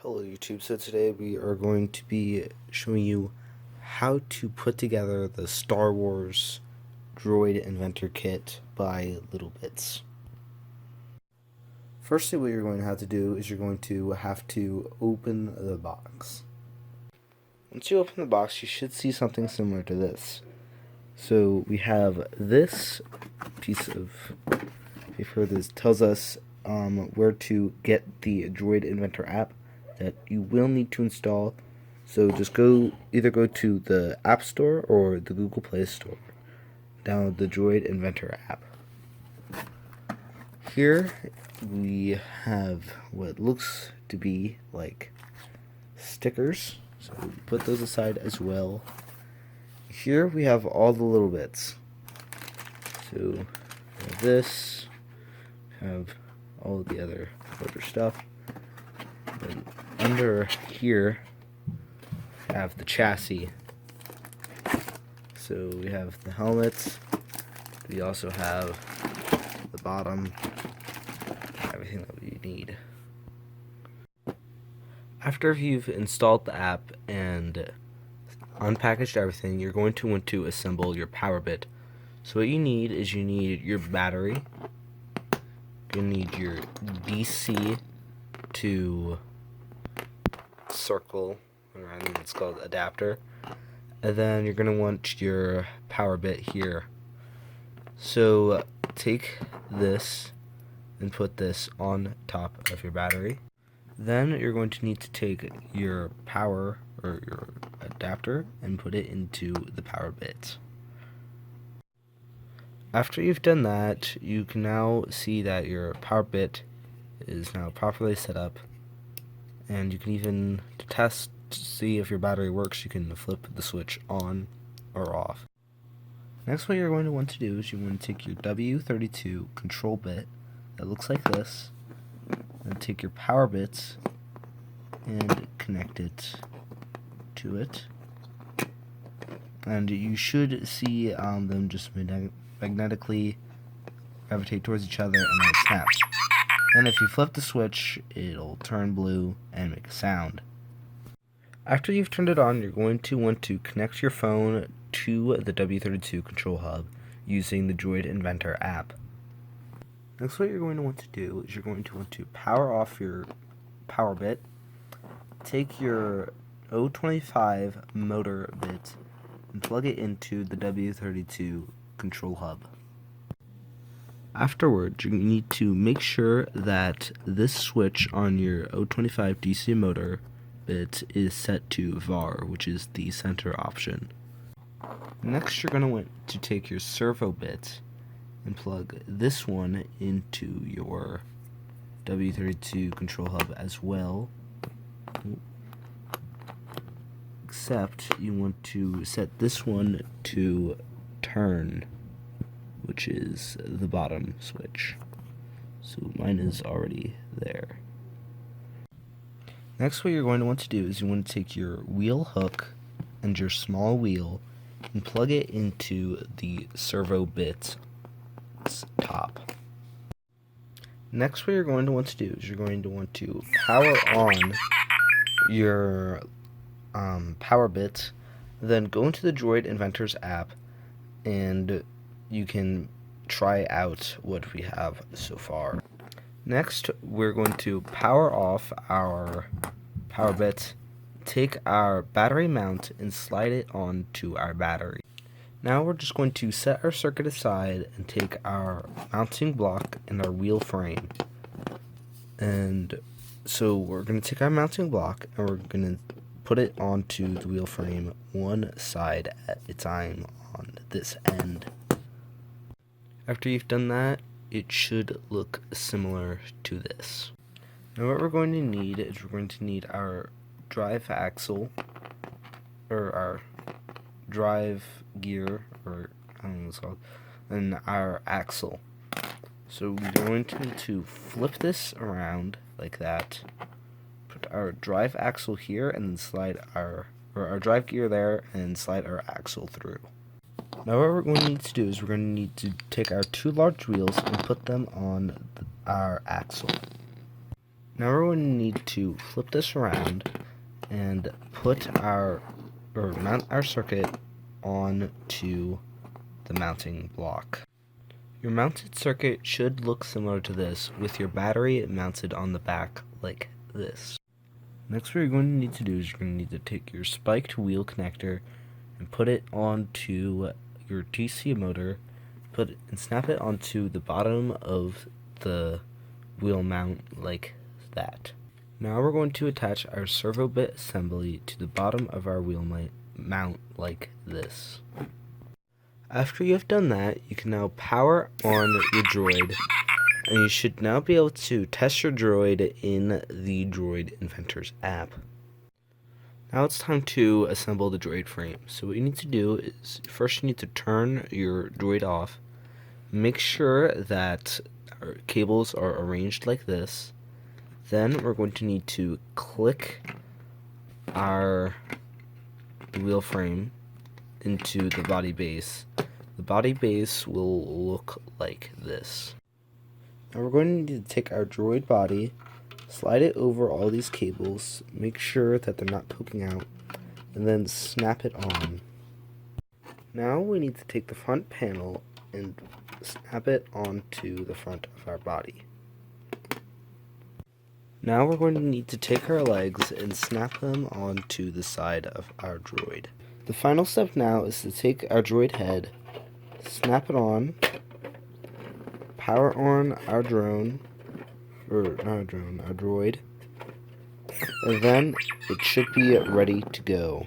Hello YouTube, so today we are going to be showing you how to put together the Star Wars Droid Inventor Kit by Littlebits. Firstly, what you're going to have to do is you're going to have to open the box. Once you open the box, you should see something similar to this. So we have this piece of paper that tells us where to get the Droid Inventor app that you will need to install. So just either go to the App Store or the Google Play Store. Download the Droid Inventor app. Here we have what looks to be like stickers. So put those aside as well. Here we have all the little bits. So we have this, we have all of the other stuff. Then under here we have the chassis. So we have the helmets. We also have the bottom, everything that we need. After you've installed the app and unpackaged everything, you're going to want to assemble your power bit. So what you need is your battery. You need your DC to circle, or I think it's called adapter. And then you're going to want your power bit here. So take this and put this on top of your battery. Then you're going to need to take your power or your adapter and put it into the power bit. After you've done that, you can now see that your power bit is now properly set up, and you can even, to test to see if your battery works, you can flip the switch on or off. Next, what you're going to want to do is you want to take your W32 control bit that looks like this, and take your power bits and connect it to it. And you should see them just magnetically gravitate towards each other, and then it snaps. And if you flip the switch, it'll turn blue and make a sound. After you've turned it on, you're going to want to connect your phone to the W32 control hub using the Droid Inventor app. Next, what you're going to want to do is you're going to want to power off your power bit, take your 025 motor bit, and plug it into the W32 control hub. Afterwards, you need to make sure that this switch on your 025 DC motor bit is set to VAR, which is the center option. Next, you're going to want to take your servo bit and plug this one into your W32 control hub as well. Except you want to set this one to turn, which is the bottom switch. So mine is already there. Next, what you're going to want to do is you want to take your wheel hook and your small wheel and plug it into the servo bit's top. Next, what you're going to want to do is you're going to want to power on your power bit, then go into the Droid Inventor's app, and you can try out what we have so far. Next, we're going to power off our power bit, take our battery mount and slide it onto our battery. Now we're just going to set our circuit aside and take our mounting block and our wheel frame. And so we're going to take our mounting block and we're going to put it onto the wheel frame one side at a time on this end. After you've done that, it should look similar to this. Now what we're going to need is we're going to need our drive axle, or our drive gear, or I don't know what it's called, and our axle. So we're going to need to flip this around like that, put our drive axle here, and then slide our drive gear there, and slide our axle through. Now what we're going to need to do is we're going to need to take our two large wheels and put them on our axle. Now we're going to need to flip this around and mount our circuit onto the mounting block. Your mounted circuit should look similar to this, with your battery mounted on the back like this. Next, what you're going to need to do is you're going to need to take your spiked wheel connector and put it onto your DC motor, and snap it onto the bottom of the wheel mount like that. Now we're going to attach our servo bit assembly to the bottom of our wheel mount like this. After you have done that, you can now power on your droid, and you should now be able to test your droid in the Droid Inventor's app. Now it's time to assemble the droid frame. So what you need to do is, first you need to turn your droid off. Make sure that our cables are arranged like this. Then we're going to need to click the wheel frame into the body base. The body base will look like this. Now we're going to need to take our droid body, slide it over all these cables, make sure that they're not poking out, and then snap it on. Now we need to take the front panel and snap it onto the front of our body. Now we're going to need to take our legs and snap them onto the side of our droid. The final step now is to take our droid head, snap it on, power on our droid, and then it should be ready to go.